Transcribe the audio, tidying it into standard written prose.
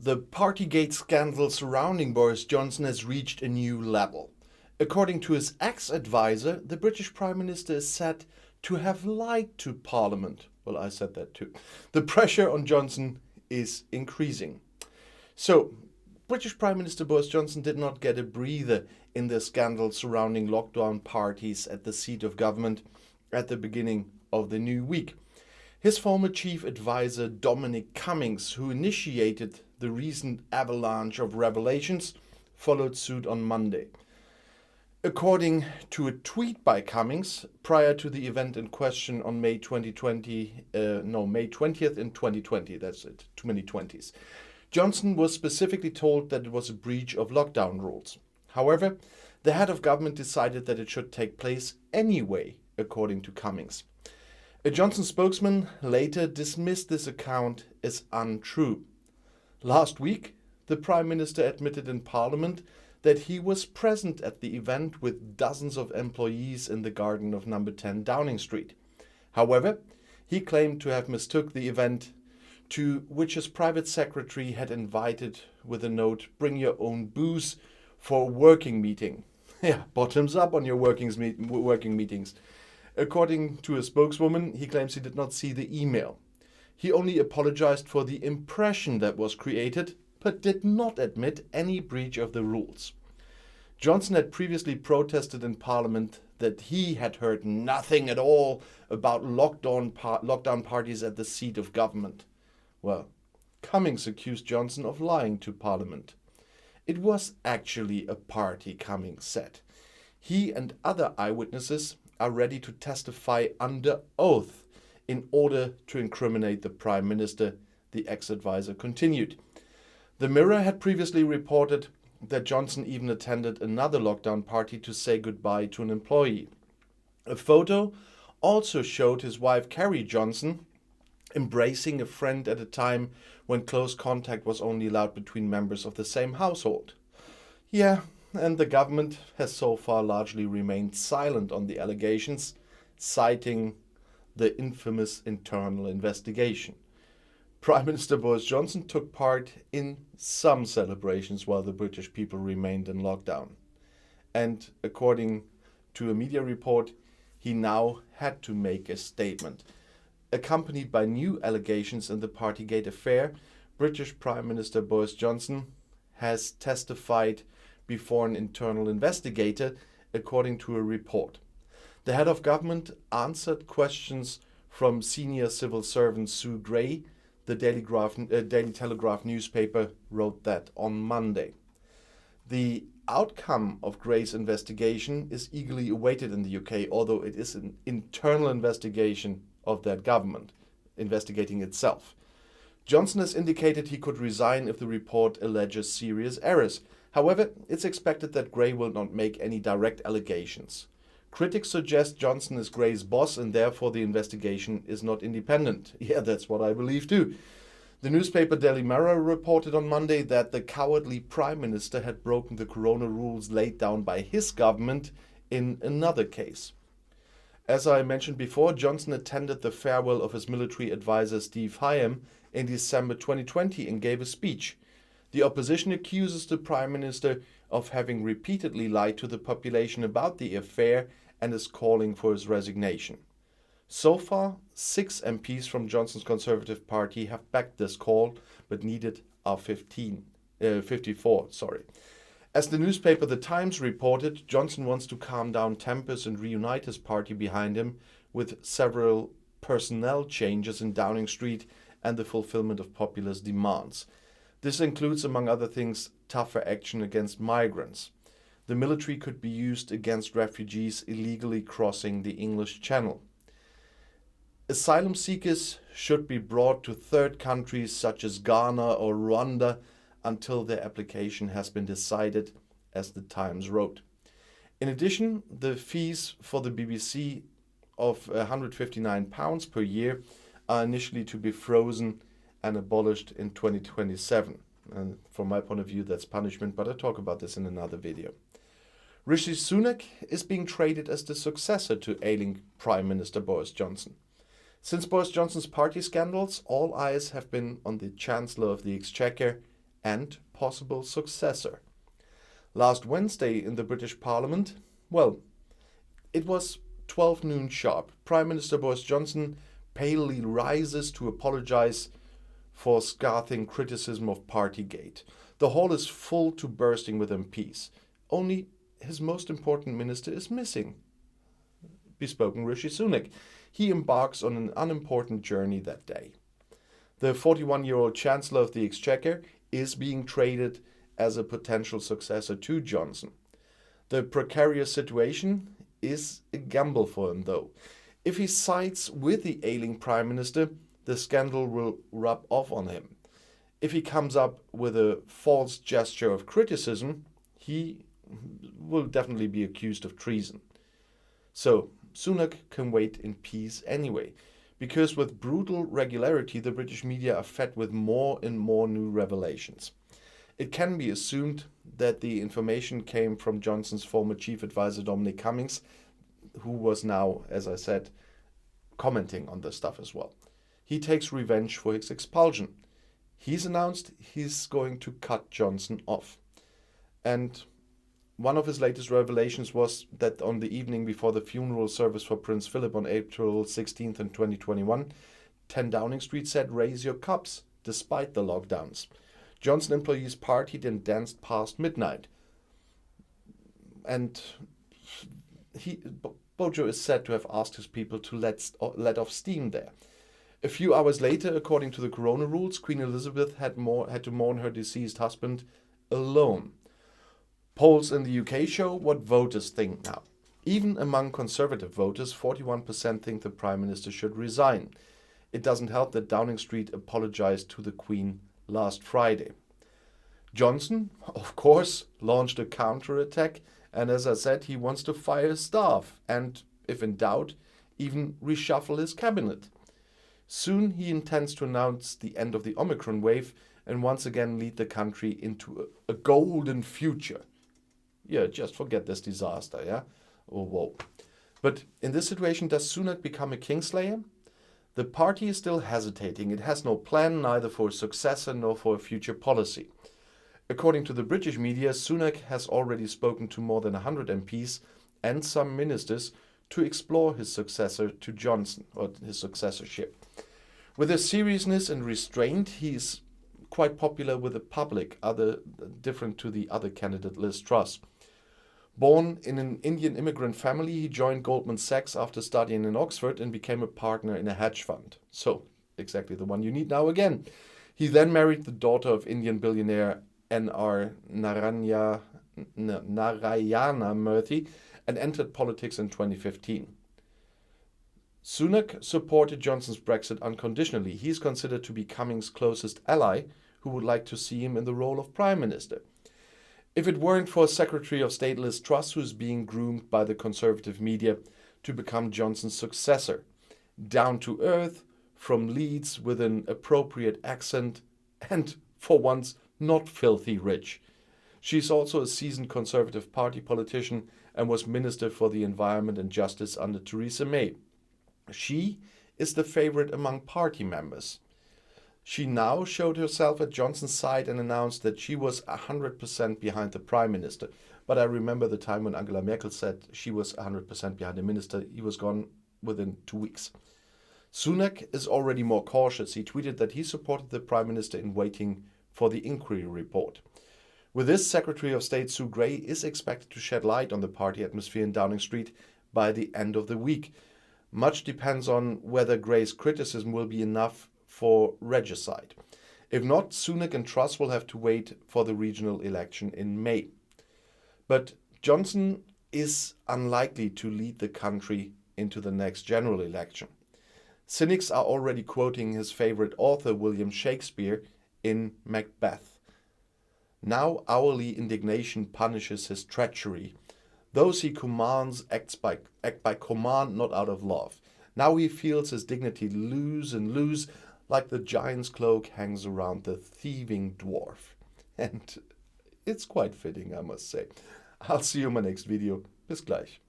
The Partygate scandal surrounding Boris Johnson has reached a new level. According to his ex-advisor, the British Prime Minister is said to have lied to Parliament. Well, I said that too. The pressure on Johnson is increasing. So, British Prime Minister Boris Johnson did not get a breather in the scandal surrounding lockdown parties at the seat of government at the beginning of the new week. His former chief advisor Dominic Cummings, who initiated the recent avalanche of revelations, followed suit on Monday. According to a tweet by Cummings, prior to the event in question on May 20th in 2020, that's it, too many 20s, Johnson was specifically told that it was a breach of lockdown rules. However, the head of government decided that it should take place anyway, according to Cummings. A Johnson spokesman later dismissed this account as untrue. Last week, the Prime Minister admitted in Parliament that he was present at the event with dozens of employees in the garden of number 10 Downing Street. However, he claimed to have mistook the event to which his private secretary had invited with a note, "Bring your own booze for a working meeting." Yeah, bottoms up on your working meetings. According to a spokeswoman, he claims he did not see the email. He only apologized for the impression that was created, but did not admit any breach of the rules. Johnson had previously protested in Parliament that he had heard nothing at all about lockdown parties at the seat of government. Well, Cummings accused Johnson of lying to Parliament. It was actually a party, Cummings said. He and other eyewitnesses are ready to testify under oath in order to incriminate the Prime Minister, the ex-advisor continued. The Mirror had previously reported that Johnson even attended another lockdown party to say goodbye to an employee. A photo also showed his wife Carrie Johnson embracing a friend at a time when close contact was only allowed between members of the same household. Yeah, and the government has so far largely remained silent on the allegations, citing the infamous internal investigation. Prime Minister Boris Johnson took part in some celebrations while the British people remained in lockdown. And according to a media report, he now had to make a statement. Accompanied by new allegations in the Partygate affair, British Prime Minister Boris Johnson has testified before an internal investigator, according to a report. The head of government answered questions from senior civil servant Sue Gray. The Daily Telegraph newspaper wrote that on Monday. The outcome of Gray's investigation is eagerly awaited in the UK, although it is an internal investigation of that government, investigating itself. Johnson has indicated he could resign if the report alleges serious errors. However, it's expected that Gray will not make any direct allegations. Critics suggest Johnson is Gray's boss and therefore the investigation is not independent. Yeah, that's what I believe too. The newspaper Daily Mirror reported on Monday that the cowardly Prime Minister had broken the corona rules laid down by his government in another case. As I mentioned before, Johnson attended the farewell of his military advisor Steve Hyam in December 2020 and gave a speech. The opposition accuses the Prime Minister of having repeatedly lied to the population about the affair and is calling for his resignation. So far, 6 MPs from Johnson's Conservative Party have backed this call, but needed are 54. As the newspaper The Times reported, Johnson wants to calm down tempers and reunite his party behind him with several personnel changes in Downing Street and the fulfillment of populist demands. This includes, among other things, tougher action against migrants. The military could be used against refugees illegally crossing the English Channel. Asylum seekers should be brought to third countries such as Ghana or Rwanda until their application has been decided, as the Times wrote. In addition, the fees for the BBC of £159 per year are initially to be frozen and abolished in 2027. And from my point of view, that's punishment, but I'll talk about this in another video. Rishi Sunak is being traded as the successor to ailing Prime Minister Boris Johnson. Since Boris Johnson's party scandals, all eyes have been on the Chancellor of the Exchequer, and possible successor. Last Wednesday in the British Parliament, well, it was 12 noon sharp. Prime Minister Boris Johnson palely rises to apologize for scathing criticism of Partygate. The hall is full to bursting with MPs. Only his most important minister is missing. Bespoken Rishi Sunak. He embarks on an unimportant journey that day. The 41-year-old Chancellor of the Exchequer is being traded as a potential successor to Johnson. The precarious situation is a gamble for him, though. If he sides with the ailing Prime Minister, the scandal will rub off on him. If he comes up with a false gesture of criticism, he will definitely be accused of treason. So Sunak can wait in peace anyway, because with brutal regularity the British media are fed with more and more new revelations. It can be assumed that the information came from Johnson's former chief advisor Dominic Cummings, who was now, as I said, commenting on this stuff as well. He takes revenge for his expulsion. He's announced he's going to cut Johnson off. And one of his latest revelations was that on the evening before the funeral service for Prince Philip on April 16th in 2021, 10 Downing Street said, "Raise your cups," despite the lockdowns. Johnson employees partied and danced past midnight. And Bojo is said to have asked his people to let off steam there. A few hours later, according to the corona rules, Queen Elizabeth had to mourn her deceased husband alone. Polls in the UK show what voters think now. Even among Conservative voters, 41% think the Prime Minister should resign. It doesn't help that Downing Street apologized to the Queen last Friday. Johnson, of course, launched a counterattack, and as I said, he wants to fire his staff and, if in doubt, even reshuffle his cabinet. Soon he intends to announce the end of the Omicron wave and once again lead the country into a golden future. Yeah, just forget this disaster, yeah? Oh, whoa. But in this situation, does Sunak become a kingslayer? The party is still hesitating. It has no plan, neither for a successor nor for a future policy. According to the British media, Sunak has already spoken to more than 100 MPs and some ministers to explore his successor to Johnson, or his successorship. With his seriousness and restraint, he is quite popular with the public, different to the other candidate Liz Truss. Born in an Indian immigrant family, he joined Goldman Sachs after studying in Oxford and became a partner in a hedge fund. So, exactly the one you need now again. He then married the daughter of Indian billionaire N.R. Narayana Murthy and entered politics in 2015. Sunak supported Johnson's Brexit unconditionally. He is considered to be Cummings' closest ally, who would like to see him in the role of Prime Minister. If it weren't for Secretary of State Liz Truss, who is being groomed by the Conservative media to become Johnson's successor, down to earth, from Leeds with an appropriate accent, and for once not filthy rich. She's also a seasoned Conservative Party politician and was Minister for the Environment and Justice under Theresa May. She is the favorite among party members. She now showed herself at Johnson's side and announced that she was 100% behind the Prime Minister. But I remember the time when Angela Merkel said she was 100% behind the minister. He was gone within 2 weeks. Sunak is already more cautious. He tweeted that he supported the Prime Minister in waiting for the inquiry report. With this, Secretary of State Sue Gray is expected to shed light on the party atmosphere in Downing Street by the end of the week. Much depends on whether Gray's criticism will be enough for regicide. If not, Sunak and Truss will have to wait for the regional election in May. But Johnson is unlikely to lead the country into the next general election. Cynics are already quoting his favorite author, William Shakespeare, in Macbeth. Now hourly indignation punishes his treachery. Those he commands act by command, not out of love. Now he feels his dignity lose and lose, like the giant's cloak hangs around the thieving dwarf. And it's quite fitting, I must say. I'll see you in my next video. Bis gleich.